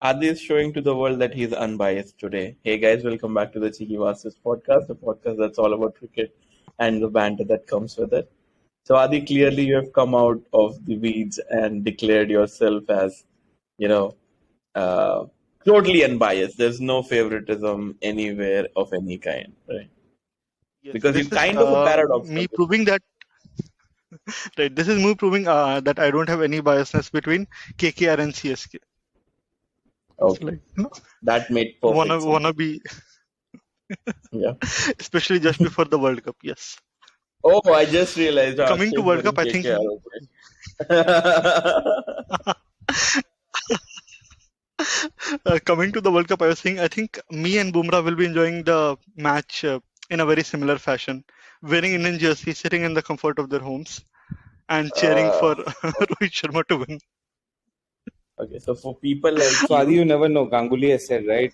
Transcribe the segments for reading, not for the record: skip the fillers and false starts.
Adi is showing to the world that he's unbiased today. Hey guys, welcome back to the Cheeky Masters podcast, a podcast that's all about cricket and the banter that comes with it. So Adi, clearly you have come out of the weeds and declared yourself as, you know, uh, totally unbiased. There's no favoritism anywhere of any kind, right? Yes, Because you're this is kind of a paradox. me proving that. Right, this is me proving that I don't have any biasness between KKR and CSK. So Okay, like, that made perfect sense. wanna be, Yeah. especially just before the World Cup. Yes. Oh, I just realized Coming to Akshay's World wearing Cup, I think. KKR. Okay. Coming to the World Cup, I was saying I think me and Bumrah will be enjoying the match in a very similar fashion, wearing Indian jersey, sitting in the comfort of their homes, and cheering for Rohit Sharma to win. Okay, so for people like So Adi, you, you never know. Ganguly has said, right?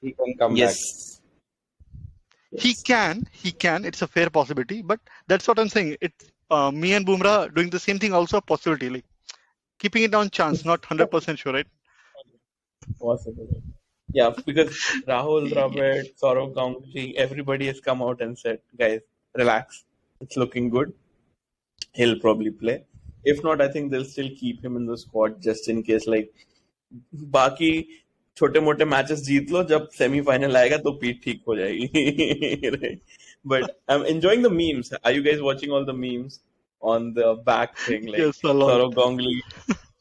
He can come back. yes, He yes. can. It's a fair possibility, but that's what I'm saying. Me and Bumrah doing the same thing, also a possibility. Like keeping it on chance, not 100% sure, right? Possible. Yeah, because Rahul Yes. Dravid, Saurav Ganguly, everybody has come out and said, guys, relax. It's looking good. He'll probably play. If not, I think they'll still keep him in the squad just in case. Like, बाकी छोटे मोटे matches जीत लो जब semifinal आएगा तो पीठ ठीक हो जाएगी right? But I'm enjoying the memes. Are you guys watching all the memes on the back thing like Yes, a lot. Saurav Ganguly?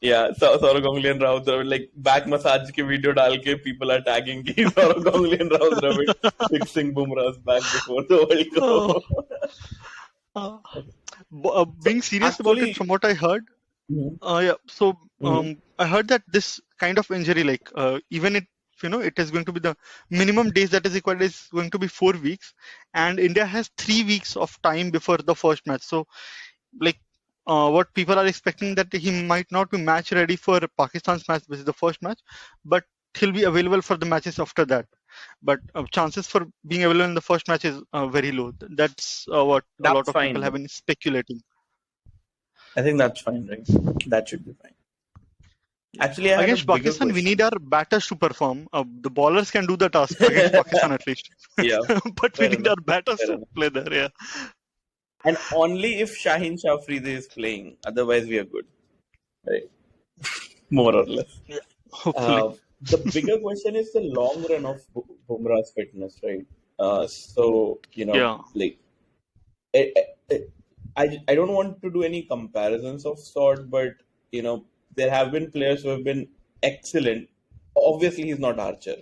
Yeah, Saurav Ganguly and Rahul Dravid like back massage के video डाल के people are tagging कि Saurav Ganguly and Rahul Dravid fixing Bumrah's back before the World Oh, Cup. uh, being serious about it, Actually, from what I heard, Mhm, yeah. So mhm. I heard that this kind of injury, like even it is going to be the minimum days that is required is going to be 4 weeks, and India has 3 weeks of time before the first match. So like what people are expecting that he might not be match ready for Pakistan's match, which is the first match, but he'll be available for the matches after that. But chances for being available in the first match is very low. That's what a lot That's of people fine. have been speculating. I think that's fine, right? That should be fine. Yeah. Actually, I had a Against bigger Pakistan, we need question. our batters to perform. The bowlers can do the task against Pakistan at least, Yeah, but we fair need our enough. batters Fair to enough. play there. Yeah. And only if Shaheen Shafridi is playing, otherwise we are good, right? More or less. Yeah. Hopefully. Uh, the bigger question is the long run of Bumrah's fitness, right? Yeah. Like I, I don't want to do any comparisons of sort, but there have been players who have been excellent. Obviously, he's not Archer,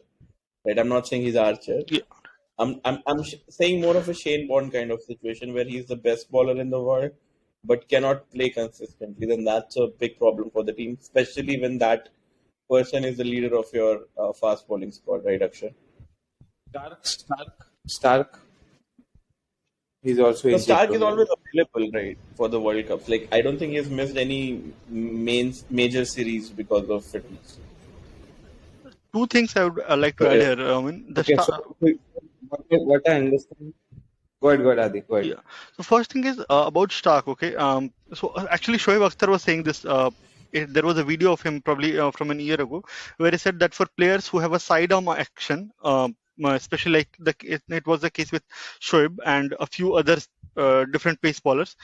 right? I'm not saying he's Archer. Yeah. I'm saying more of a Shane Bond kind of situation where he's the best bowler in the world, but cannot play consistently. Then that's a big problem for the team, especially when that person is the leader of your fast bowling squad, right, Akshay? Stark. He's also So injured Stark is prone. always available, right, for the World Cups. Like I don't think he's missed any major series because of fitness. Two things I would like So to add here. I mean, Okay, so what I understand. Go ahead, Adi. Go ahead. yeah. So first thing is about Stark. Okay. So actually, Shoaib Akhtar was saying this. There was a video of him probably from an year ago where he said that for players who have a sidearm action, especially like it was the case with Shoaib and a few other different pace bowlers,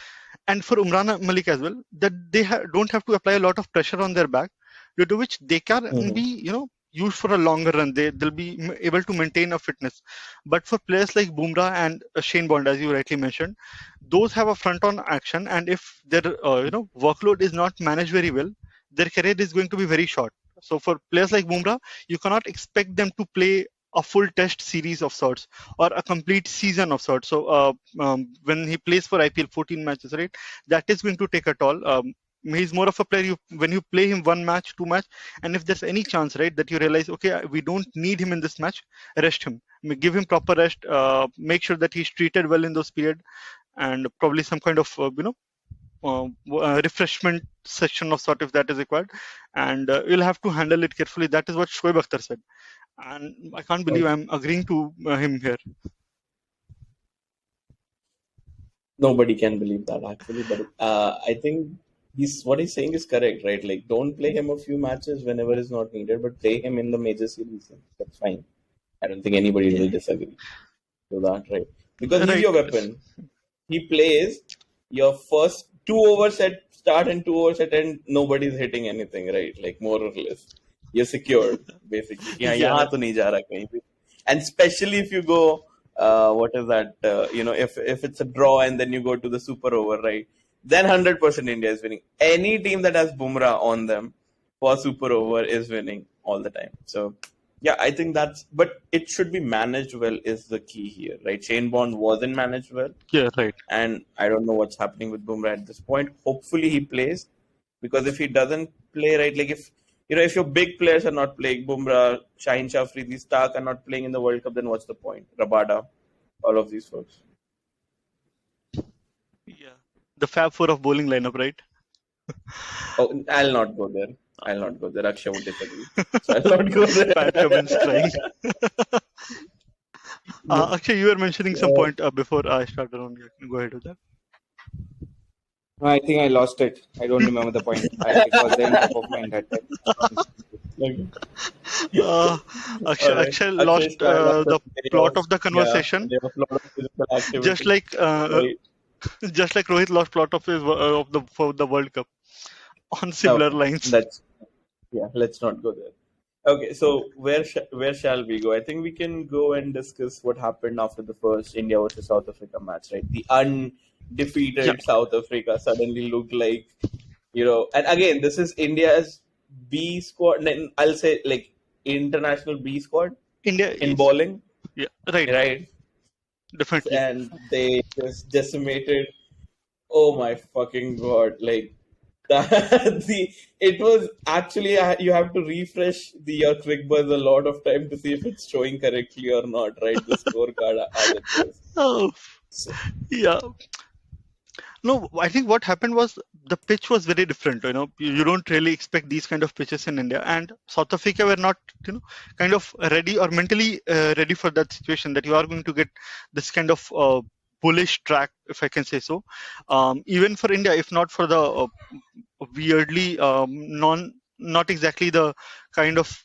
and for Umran Malik as well, that they don't have to apply a lot of pressure on their back, due to which they can Mhm. be used for a longer run. They'll be able to maintain a fitness. But for players like Bumrah and Shane Bond, as you rightly mentioned, those have a front-on action, and if their workload is not managed very well, their career is going to be very short. So for players like Bumrah, you cannot expect them to play a full test series of sorts or a complete season of sorts. So when he plays for IPL 14 matches, right, that is going to take a toll. He's more of a player. When you play him one match, two match, and if there's any chance, right, that you realize, okay, we don't need him in this match, rest him. Give him proper rest. Make sure that he's treated well in those period, and probably some kind of refreshment session of sort if that is required, and you'll have to handle it carefully. That is what Shoaib Akhtar said, and I can't believe Okay. I'm agreeing to him here. Nobody can believe that actually, but I think what he's saying is correct, right? Like, don't play him a few matches whenever is not needed, but play him in the major series. That's fine. I don't think anybody will disagree to that, right? Because he's Right. your weapon. He plays your first 2 overs at start and 2 overs at end. Nobody's hitting anything, right? Like, more or less, you're secured basically. Yeah, Yeah. yahan to nahi ja raha kahin bhi. And especially if you go, what is that? If it's a draw and then you go to the super over, right? Then 100% India is winning. Any team that has Bumrah on them for super over is winning all the time. So yeah, I think but it should be managed well is the key here, right? Shane Bond wasn't managed well, Yeah. Right. and I don't know what's happening with Bumrah at this point. Hopefully he plays, because if he doesn't play, right, like if your big players are not playing, Bumrah, Shaheen Shah, Afridi, Stark are not playing in the World Cup, then what's the point? Rabada, all of these folks. Yeah. The Fab Four of bowling lineup, right? Oh, I'll not go there. Akshay would disagree. So I'll not go there. Bad comments crying. Akshay, you were mentioning some point before I started on. Go ahead with that. No, I think I lost it. I don't remember the point. It was the top of mind that time. Okay. Akshay, Alright. Akshay lost start the there plot was- of the conversation, Yeah, there was a lot of physical activity. just like Right. just like Rohit lost plot of his for the World Cup on similar Okay, lines. let's not go there. Okay, so where shall we go? I think we can go and discuss what happened after the first India versus South Africa match, right? The undefeated Yeah. South Africa suddenly looked like, and again, this is India's B squad. I'll say like international B squad India in is, bowling, yeah, right, right? definitely. And they just decimated. Oh my fucking god! Like it was actually, you have to refresh your ClickBuzz a lot of time to see if it's showing correctly or not, right? The scorecard as it was. Oh, So, yeah. No, I think what happened was the pitch was very different. You don't really expect these kind of pitches in India, and South Africa were not, kind of ready or mentally ready for that situation, that you are going to get this kind of bullish track, if I can say so. Even for India, if not for the weirdly not exactly the kind of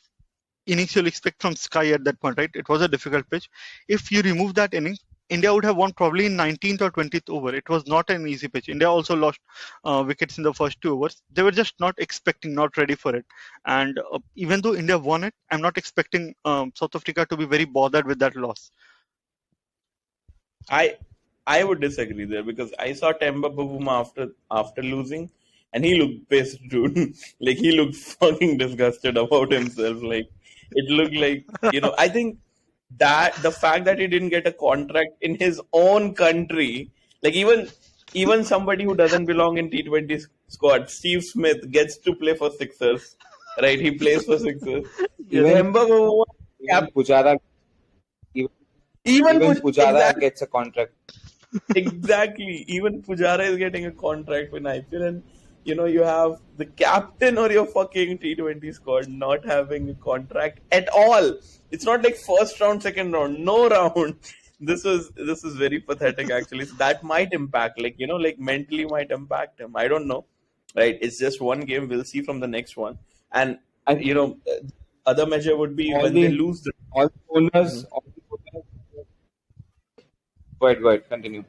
innings you'll expect from Sky at that point, right? It was a difficult pitch. If you remove that inning, India would have won probably in 19th or 20th over. It was not an easy pitch. India also lost wickets in the first 2 overs. They were just not expecting, not ready for it. And even though India won it, I'm not expecting South Africa to be very bothered with that loss. I would disagree there, because I saw Temba Bavuma after losing, and he looked pissed, dude. Like, he looked fucking disgusted about himself. Like, it looked like, I think that the fact that he didn't get a contract in his own country, like, even somebody who doesn't belong in T20 squad, Steve Smith, gets to play for Sixers, right? He plays for Sixers. Even Temba Bavuma, even Pujara even, even even Puj- Pujara exactly. gets a contract. Exactly. Even Pujara is getting a contract with IPL, and you have the captain or your fucking T20 squad not having a contract at all. It's not like first round, second round, no round. This is very pathetic actually. So that might impact, like mentally might impact him. I don't know. Right? It's just one game. We'll see from the next one. And And other measure would be all when they the lose the. all the owners, all the owners. Go ahead, continue.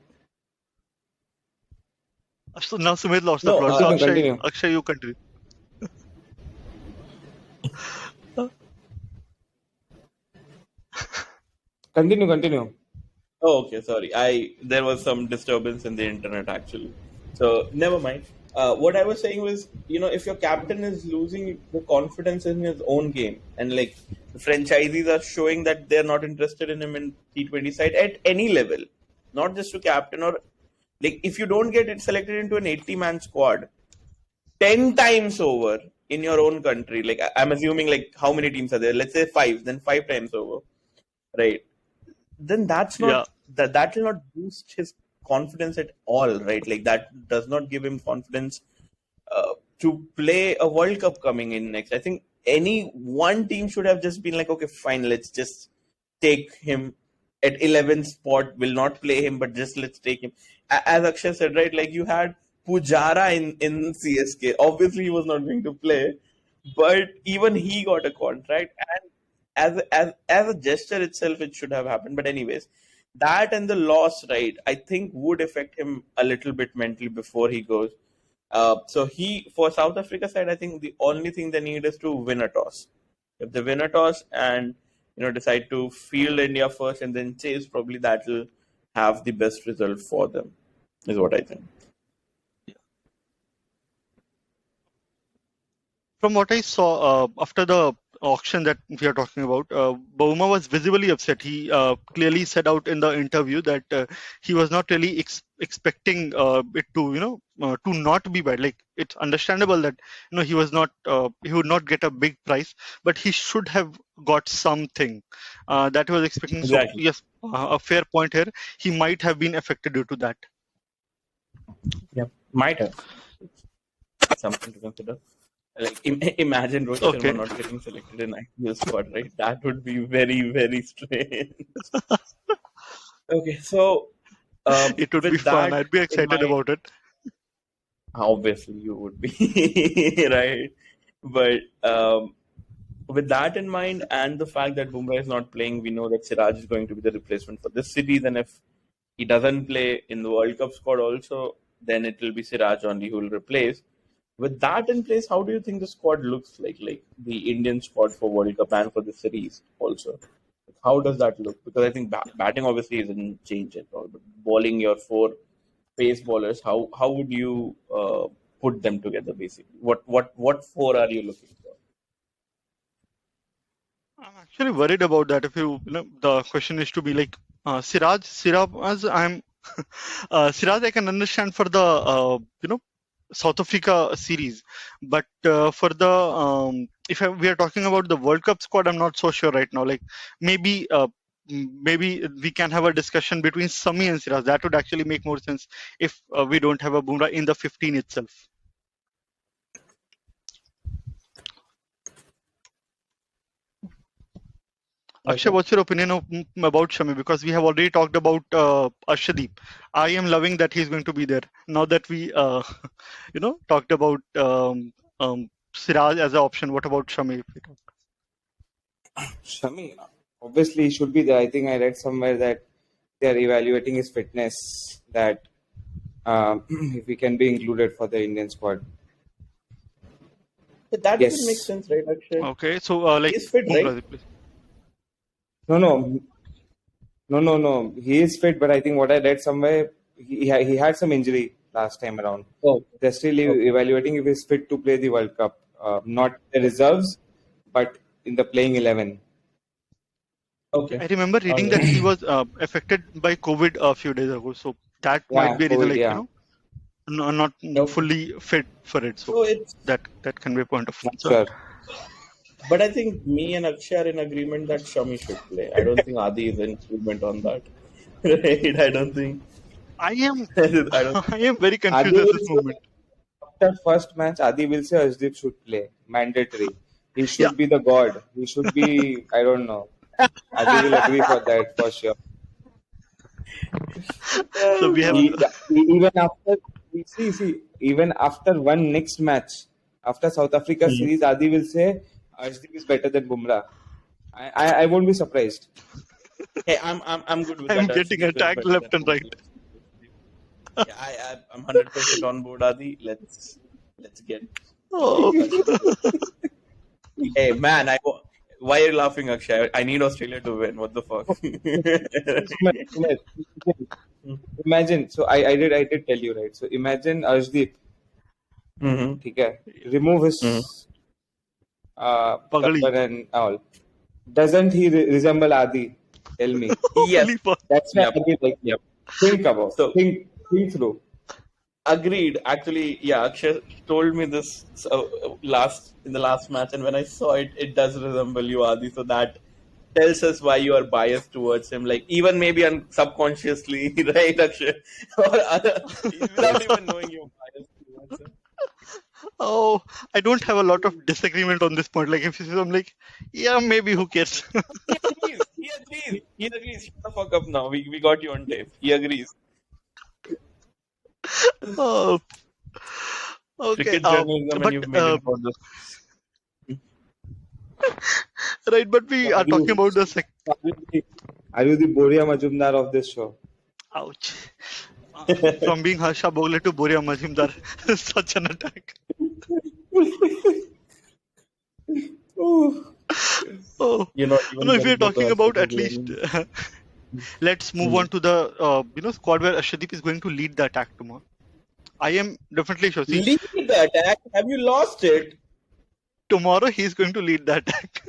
So now Sumit lost the No, plot. So Continue. Akshay, you continue. Continue. Oh, okay, sorry. There was some disturbance in the internet actually. So never mind. What I was saying was, if your captain is losing the confidence in his own game, and like the franchisees are showing that they're not interested in him in T20 side at any level, not just to captain, or like if you don't get it selected into an 80-man squad 10 times over in your own country, like I'm assuming, like how many teams are there? Let's say five, then 5 times over, right? Then that's Yeah. not that will not boost his confidence at all, right? Like that does not give him confidence to play a World Cup coming in next. I think any one team should have just been like, okay, fine, let's just take him at 11th spot. Will not play him, but just let's take him. As Akshay said, right? Like you had Pujara in CSK. Obviously, he was not going to play, but even he got a contract. And as a gesture itself, it should have happened. But anyways, that and the loss, right? I think would affect him a little bit mentally before he goes. So he for South Africa side, I think the only thing they need is to win a toss. If they win a toss and decide to field India first and then chase, probably that will have the best result for them. Is what I think. From what I saw after the auction that we are talking about, Bauma was visibly upset. He clearly said out in the interview that he was not really expecting it to, to not be bad. Like, it's understandable that he was not, he would not get a big price, but he should have got something that he was expecting. Exactly. So yes, a fair point here. He might have been affected due to that. Yeah, might have. Something to consider. Like, imagine Rohit Okay. Sharma not getting selected in IPL squad, right? That would be very, very strange. Okay, so It would with be fun. that I'd be in excited mind, about it. obviously you would be right, but with that in mind and the fact that Bumrah is not playing, we know that Siraj is going to be the replacement for this series, and if he doesn't play in the World Cup squad also, then it will be Siraj only who will replace. With that in place, how do you think the squad looks like the Indian squad for World Cup and for the series also? How does that look? Because I think batting obviously isn't changed at all, but bowling your four pace bowlers, how would you put them together basically? What four are you looking for? I'm actually worried about that. If the question is to be like Siraj, I'm Siraj. I can understand for the South Africa series, but for the if we are talking about the World Cup squad, I'm not so sure right now. Like, maybe we can have a discussion between Sami and Siraj. That would actually make more sense if we don't have a Bumrah in the 15 itself. Akshay, what's your opinion about Shami? Because we have already talked about Arshdeep. I am loving that he's going to be there. Now that we, talked about Siraj as an option, what about Shami? Shami, obviously, he should be there. I think I read somewhere that they are evaluating his fitness, that if he can be included for the Indian squad. But that Yes. doesn't make sense, right, Akshay? Okay, so like He's fit, Bumrah, right? please. No. He is fit, but I think what I read somewhere, he had some injury last time around. Oh, They're still evaluating if he's fit to play the World Cup. Not the reserves, but in the playing 11. okay. I remember reading that he was affected by COVID a few days ago, so that might be a reason, COVID, like yeah. not fully fit for it. So So it's, that can be a point of Not concern. sure. but I think me and Akshay are in agreement that Shami should play. I don't think Adi is in agreement on that. Right? I don't think. I am I don't. I am very confused Adi at will this say, moment. after first match, Adi will say Arshdeep should play. Mandatory. He should Yeah. be the god. He should be, I don't know. Adi will agree for that for sure. So we have Even after even after one next match, after South Africa series, Adi will say Arshdeep is better than Bumrah. I won't be surprised. Hey, I'm good with I'm that. getting Arshdeep is attacked better left than and right. Bumrah. Yeah, I'm 100% on board, Adi. Let's get. Oh, Hey, man, why are you laughing, Akshay? I need Australia to win. What the fuck? Imagine. So I did tell you, right? So imagine Arshdeep. Okay, remove his Pagli. turban and all. Doesn't he resemble Adi? Tell me. Yes. Holy fuck. That's why Yep. Adi like him. Think about. So- think through. Agreed. Actually, yeah, Akshay told me this in the last match, and when I saw it, it does resemble you, Adi. So that tells us why you are biased towards him. Like, even maybe subconsciously, right, Akshay? Or without even knowing you're biased towards him. Oh, I don't have a lot of disagreement on this point. Like, if you say, I'm like, yeah, maybe, who cares? He agrees. Shut the fuck up now. We got you on tape. He agrees. Oh, Okay, Cricket journalism, and but you've made it for this. right, but we are talking about the Are you the Boria Majumdar of this show? ouch. From being Harsha Bogle to Boria Majumdar, such an attack. Ooh. Oh, You're not even no, if very we're good to talking us, about so at we are least, in- let's move on to the squad where Ashdeep is going to lead the attack tomorrow. I am definitely sure. See, Lead the attack. Have you lost it? tomorrow he's going to lead the attack.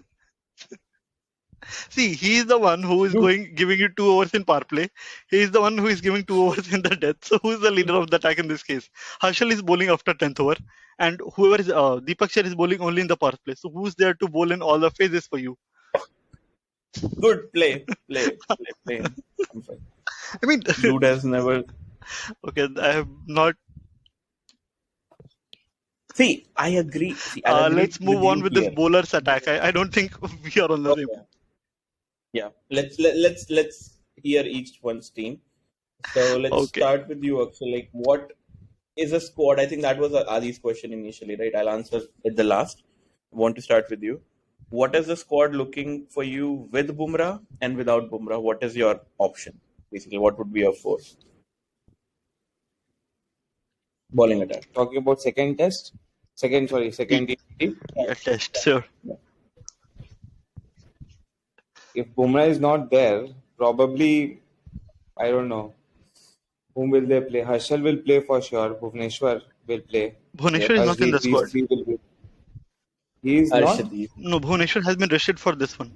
See, he is the one who is giving you 2 overs in power play. He is the one who is giving 2 overs in the death. So who is the leader of the attack in this case? Harshal is bowling after 10th over, and whoever is Deepak Sher is bowling only in the power play. So who's there to bowl in all the phases for you? Good play. I'm fine. I mean, Dude has never. okay, I have not. See, I agree. See, I'll agree Let's move with on you with here. this bowler's attack. I don't think we are on the same. Okay. Yeah, let's hear each one's team. So let's Okay. start with you, Akshay. Like, what is a squad? I think that was Adi's question initially, right? I'll answer at the last. Want to start with you. What is the squad looking for you with Bumrah and without Bumrah? What is your option? Basically, what would be your force? Bowling attack. Talking about second T20. Yeah, test, sure. If Bumrah is not there, probably, I don't know. Whom will they play? Harshal will play for sure. Bhuvneshwar will play. Bhuvneshwar is not in the These squad. three will be. He is not. Arshdeep. No, Bhuvneshwar has been rested for this one.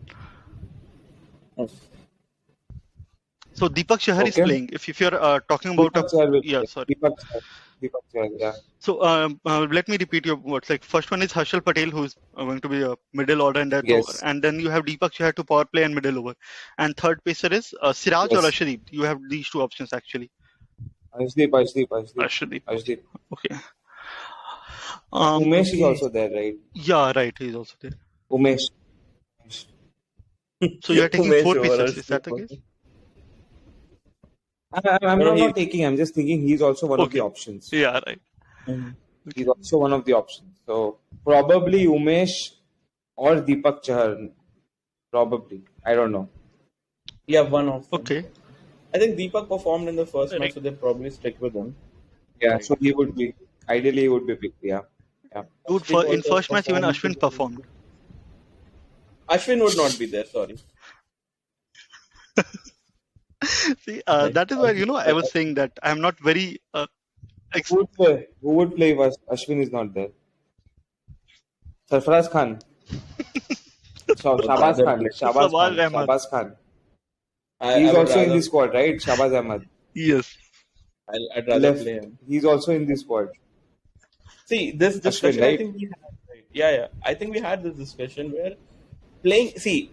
So Deepak Chahar is Okay. playing. If you're talking about Deepak Chahar will yeah, play. sorry. Deepak Chahar, yeah. So let me repeat your words. Like first one is Harshal Patel, who's going to be a middle order and death Yes. over, and then you have Deepak Chahar to power play and middle over, and third pacer is Siraj or Yes. Arshdeep. You have these two options actually. Arshdeep. Arshdeep. Okay. Umesh is Okay. also there, right? Yeah, right. He's also there. Umesh. So you are taking Umesh 4 over pacers. Is that the Arshdeep. case? I'm No, not taking. I'm just thinking he's also one of the Okay. options. Yeah, right. He's also one of the options. So probably Umesh or Deepak Chahar. Probably. I don't know. Yeah, one of them. Okay. I think Deepak performed in the first Correct. match, so they probably stick with him. Yeah. So he would be. Ideally, he would be picked. Yeah. Yeah. Dude, Ashwin in also first match even performed. Ashwin performed. Ashwin would not be there, sorry. See, that is why I was saying that I'm not very. Who would play if Ashwin is not there? Sarfaraz Khan. Shahbaz Khan. Shahbaz Khan. He's also in the squad, right? Shahbaz Ahmed. Yes. I'd rather play him. He's also in the squad. See, this discussion, right? I think we had. Right? Yeah. I think we had this discussion where playing. See,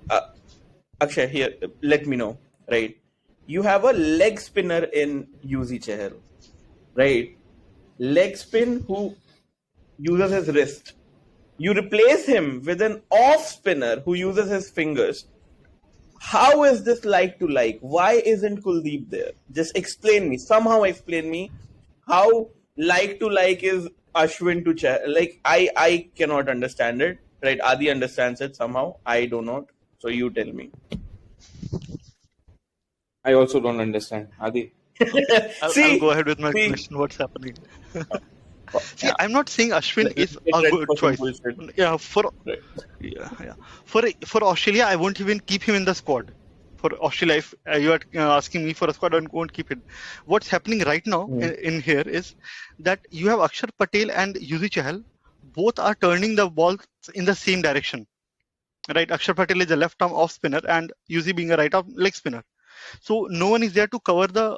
Akshay, here, let me know, right? You have a leg spinner in UZ Chahal, right? Leg spin who uses his wrist. You replace him with an off spinner who uses his fingers. How is this like to like? Why isn't Kuldeep there? Just explain me. Somehow explain me how like to like is Ashwin to Chahal. Like I cannot understand it. Right? Adi understands it somehow. I do not. So you tell me. I also don't understand. Adi. I'll go ahead with my question. What's happening? See, I'm not saying Ashwin is a good choice. Yeah, for Australia, I won't even keep him in the squad. For Australia, if you are asking me for a squad, I won't keep it. What's happening right now in here is that you have Akshar Patel and Yuzi Chahal. Both are turning the ball in the same direction. Right, Akshar Patel is a left arm off spinner and Yuzi being a right arm leg spinner. So no one is there to cover the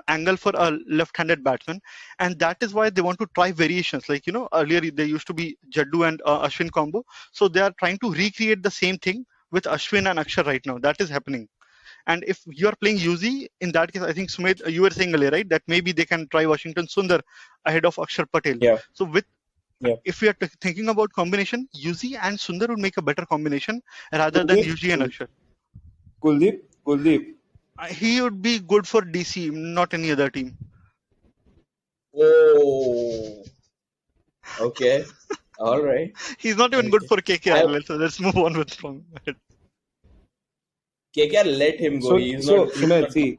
angle for a left-handed batsman, and that is why they want to try variations. Like earlier there used to be Jaddu and Ashwin combo, so they are trying to recreate the same thing with Ashwin and Akshar right now. That is happening. And if you are playing Yuzi, in that case, I think Sumit, you were saying earlier, right, that maybe they can try Washington Sundar ahead of Akshar Patel. Yeah. So if we are thinking about combination, Yuzi and Sundar would make a better combination rather than Yuzi and Akshar. Kuldeep. He would be good for DC, not any other team. Oh, Okay. All right. He's not even good Okay. for KKR. I, Let's move on with from it. KKR let him go. So, He's so not. He's Sumit, not. see,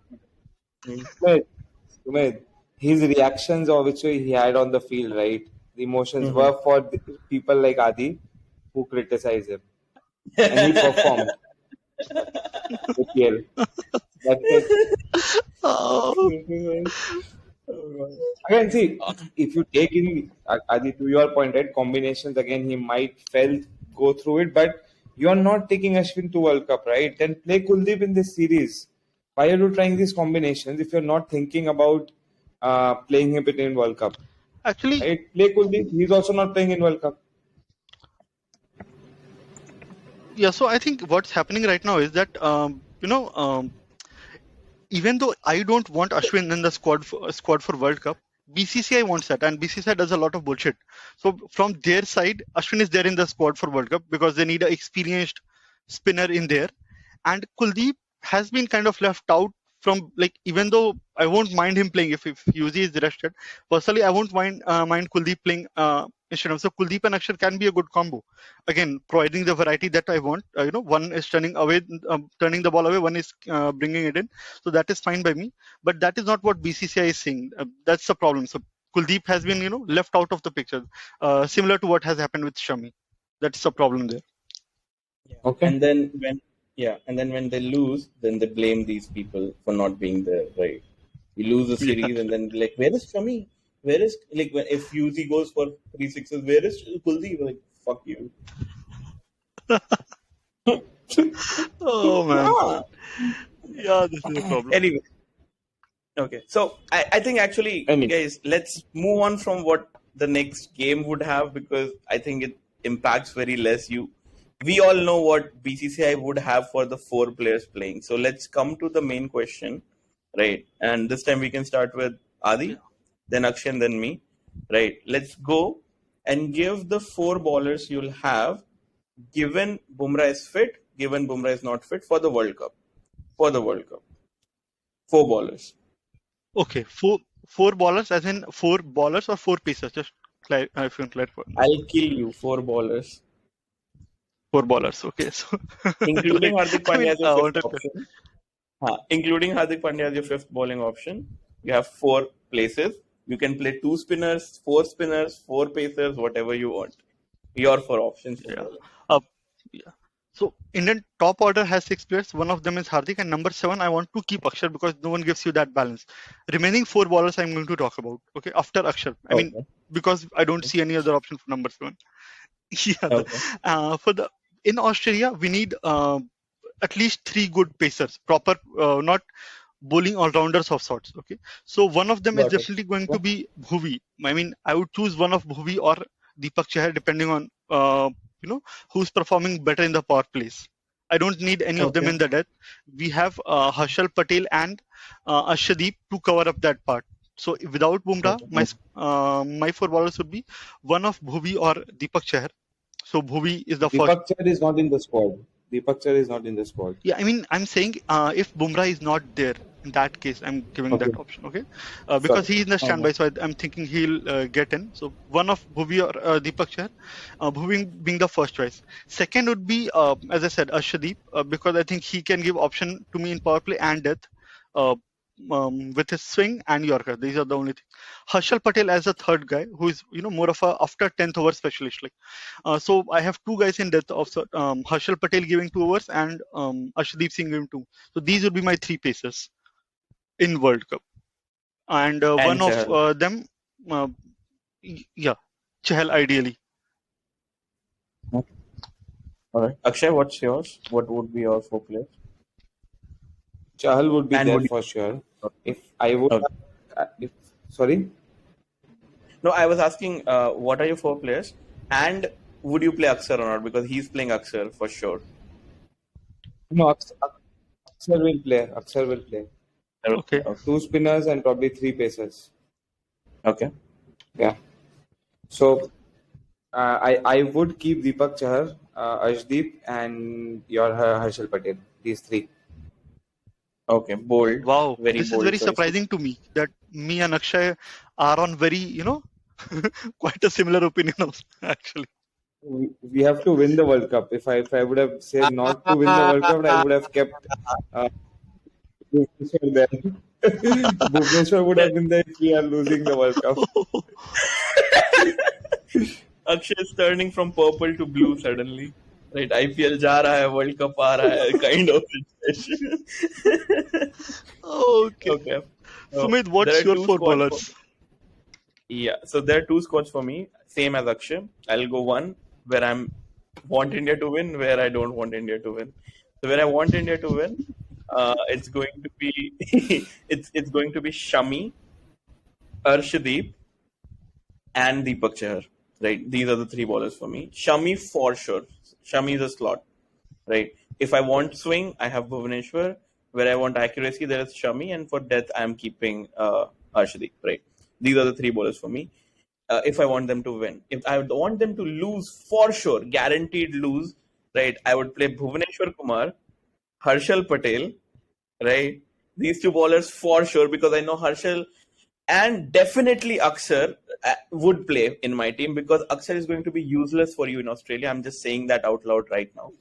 Hmm. Sumit, his reactions or which he had on the field, right? The emotions Mhm. were for the people like Adi who criticized him, and he performed. APL. That's it. Oh, Again, see, if you take in Adi to your point, right? Combinations again, he might fail go through it, but you are not taking Ashwin to World Cup, right? Then play Kuldeep in this series. Why are you trying these combinations if you're not thinking about playing him in World Cup? actually, Right? Play Kuldeep. He's also not playing in World Cup. yeah. So I think what's happening right now is that even though I don't want Ashwin in the squad for World Cup, BCCI wants that, and BCCI does a lot of bullshit. So from their side, Ashwin is there in the squad for World Cup because they need an experienced spinner in there, and Kuldeep has been kind of left out from, like, even though I won't mind him playing if Yuzi is rested. Personally, I won't mind Kuldeep playing instead of, so Kuldeep and Akshar can be a good combo. Again, providing the variety that I want. One is turning the ball away, one is bringing it in. So that is fine by me. But that is not what BCCI is saying. That's the problem. So Kuldeep has been, left out of the picture, similar to what has happened with Shami. That's the problem there. Yeah. Okay. And then when they lose, then they blame these people for not being there, right? We lose the Yeah. series, and then like, where is Shami? Where is like if UZ goes for 3 6s, where is Kuldeep? Like, fuck you. Oh man. Ah. Yeah, this is a problem. Anyway, okay. So I think actually, I mean, guys, let's move on from what the next game would have, because I think it impacts very less. We all know what BCCI would have for the 4 players playing. So let's come to the main question, right? And this time we can start with Yeah. Adi, then Akshay, and then me, right? Let's go and give the 4 bowlers you'll have, given Bumrah is fit, given Bumrah is not fit for the World Cup. For the World Cup, 4 bowlers. Okay, four ballers, as in 4 ballers or 4 pieces. Just if you can clarify. I'll kill you, 4 bowlers, 4 ballers. Okay, so including like, Hardik I Pandya mean, as your I fifth wanted to. option. Including Hardik Pandya as your fifth bowling option. You have 4 places. You can play 2 spinners, 4 spinners, 4 pacers, whatever you want. Your 4 options for Yeah. bowling. Yeah. So Indian top order has 6 players. One of them is Hardik, and number 7, I want to keep Akshar because no one gives you that balance. Remaining 4 ballers, I'm going to talk about. Okay, after Akshar. I mean, Okay. because I don't see any other option for number 7. Yeah. Okay. In Australia, we need at least 3 good pacers, proper, not bowling all-rounders of sorts. Okay, so one of them is Got it. definitely going to be Bhuvi. I mean, I would choose one of Bhuvi or Deepak Chahar depending on who's performing better in the power plays. I don't need any of them Okay. in the death. We have Harshal Patel and Ashdeep to cover up that part. So without Bumrah, Okay. my 4 bowlers would be one of Bhuvi or Deepak Chahar. So Bhuvi is the first. Deepak Char is not in the squad. Deepak Char is not in the squad. Yeah, I mean, I'm saying if Bumrah is not there, in that case, I'm giving that Okay. option, okay? Sorry. Because he's in the standby, so I'm thinking he'll get in. So one of Bhuvi or Deepak Chahar, Bhuvi being the first choice. Second would be, as I said, Ashdeep, because I think he can give option to me in power play and death. Uh, with his swing and Yorker, these are the only things. Harshal Patel as a third guy, who is more of a after 10th over specialist. Like, so I have 2 guys in death of Harshal Patel giving 2 overs and Ashdeep Singh giving 2. So these would be my 3 paces in World Cup, and And one of Chahal. them, uh, yeah, Chahal ideally. All right. Akshay, what's yours? What would be your 4 players? Chahal would be And there would for sure. you? If I would, Okay. if sorry, No, I was asking, what are your 4 players? And would you play Aksar or not? Because he's playing Aksar for sure. no, Akshar will play. Akshar will play. Okay. Okay. 2 spinners and probably 3 pacers. Okay. Yeah. So I would keep Deepak Chahar, Ashdeep, and your Harshal Patel. These 3. Okay. Bold. Wow, Very this is bold very choices. surprising to me that me and Akshay are on very Quite a similar opinion, actually. We have to win the World Cup. If I would have said not to win the World Cup, I would have kept Bhuvneshwar there. Bhuvneshwar would have been there if we are losing the World Cup. Akshay is turning from purple to blue suddenly. Right, IPL जा रहा है, World Cup आ रहा है, kind of situation. Okay. Okay. Sumit, there what's are your two four squads bowlers? Yeah, so there are two squads for me, same as Akshay. I'll go one where I'm want India to win, where I don't want India to win. So where I want India to win, it's going to be it's going to be Shami, Arshdeep, and Deepak Chahar. Right, these are the three bowlers for me. Shami for sure. Shami is a slot. Right. If I want swing, I have Bhuvaneshwar. Where I want accuracy, there is Shami, and for depth, I am keeping Arshdeep. Right. These are the three bowlers for me. If I want them to win, if I want them to lose for sure, guaranteed lose, right? I would play Bhuvaneshwar Kumar, Harshal Patel, right? These two bowlers for sure, because I know Harshal and definitely Akshar would play in my team, because Akshar is going to be useless for you in Australia. I'm just saying that out loud right now.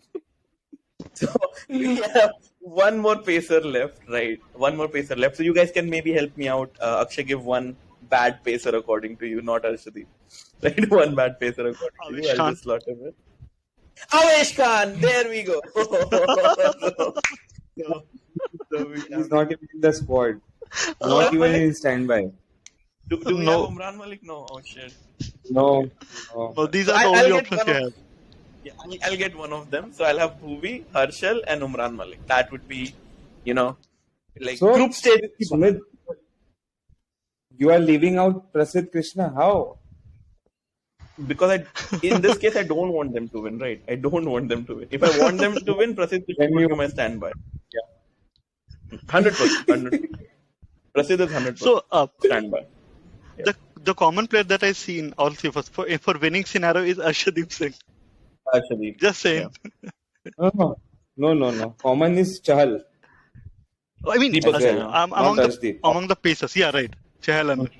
So we have one more pacer left, right? One more pacer left. So you guys can maybe help me out. Akshay, give one bad pacer according to you, not Arshdeep. Right? One bad pacer according to you. Avesh I'll Khan. just slot him in. Avesh Khan! There we go. So we He's have, not even in the squad. Not even in standby. do we No. have Umran Malik? No. Oh shit. No. No, these So are the I'll only get options one you of, have. yeah, I'll get one of them. So I'll have Bhuvi, Harshal, and Umran Malik. That would be, like So, group stage. Sumit, you are leaving out Prasidh Krishna. How? Because in this case, I don't want them to win, right? I don't want them to win. If I want them to win, Prasidh Then would you- be my standby. Yeah, 100%. 100%. Prasidh is 100% So, standby. the common player that I see in all three of us for winning scenario is Arshdeep Singh. Actually, Just saying. No. Common is Chahal. I mean, Deepak as Chahal. well. among Not the Arshdeep. among the pacers, yeah, right. Chahal and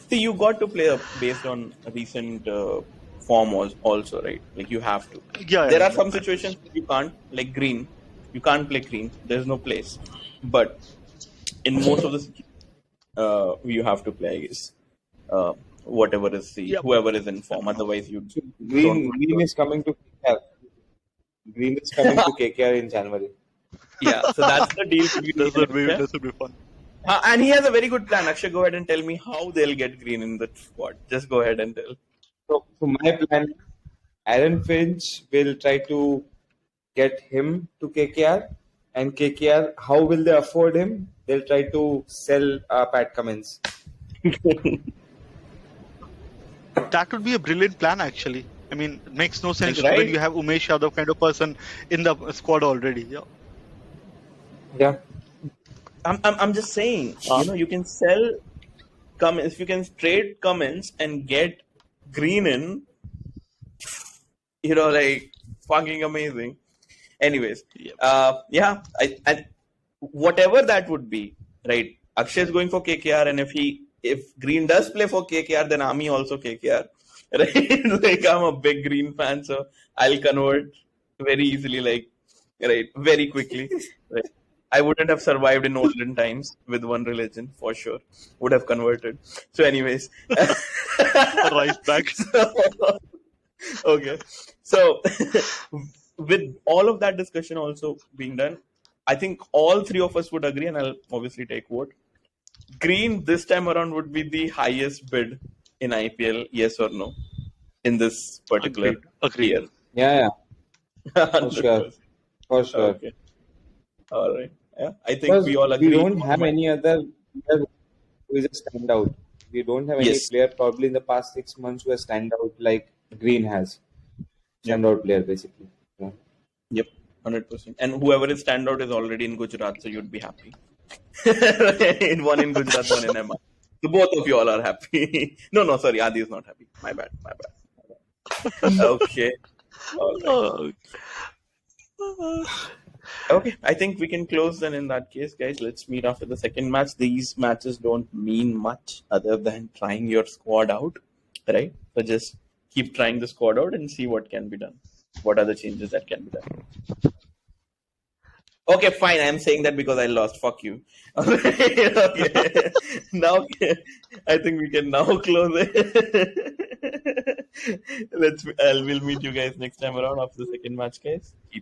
See, you got to play based on recent form also, right? Like you have to. yeah. There are some situations you can't, like Green. You can't play Green. There's no place. But in most of the you have to play, I guess. Whatever is whoever is in form. Otherwise, you Green is coming to KKR. Green is coming to KKR in January. Yeah, so that's the deal between me and Akshay. This would be fun. And he has a very good plan. Akshay, go ahead and tell me how they'll get Green in the squad. Just go ahead and tell. So my plan, Aaron Finch will try to get him to KKR, and KKR, how will they afford him? They'll try to sell Pat Cummins. That would be a brilliant plan, actually. I mean, it makes no sense Right. when you have Umesh Yadav kind of person in the squad already. Yeah. Yeah. I'm just saying, you can sell Cummins, you can trade Cummins and get Green in, like fucking amazing. Anyways, Yep. I whatever that would be, right? Akshay is going for KKR, and if Green does play for KKR, then Ami also KKR, right? Like I'm a big Green fan, so I'll convert very easily, right, very quickly, right? I wouldn't have survived in olden times with one religion for sure. Would have converted. So, anyways, Right back. Okay. So, with all of that discussion also being done, I think all three of us would agree, and I'll obviously take vote. Green this time around would be the highest bid in IPL, yes or no, in this particular Agreed. year. Yeah. For sure. 100%. For sure. Okay. All right. Yeah, I think Because we all agree. we don't have any other player who is a standout. We don't have any Yes. player probably in the past 6 months who has stand out like Green has. Standout player, basically. Yeah. Yep, 100%. And whoever is standout is already in Gujarat, so you'd be happy. One in Gujarat, one in MI. So both of you all are happy. No, sorry, Adi is not happy. My bad. Okay. All right. Oh. Okay, I think we can close then in that case, guys. Let's meet after the second match. These matches don't mean much other than trying your squad out, right? So just keep trying the squad out and see what can be done. What are the changes that can be done? Okay, fine. I'm saying that because I lost. Fuck you. Okay. Now, I think we can now close it. We'll meet you guys next time around after the second match, guys. Keep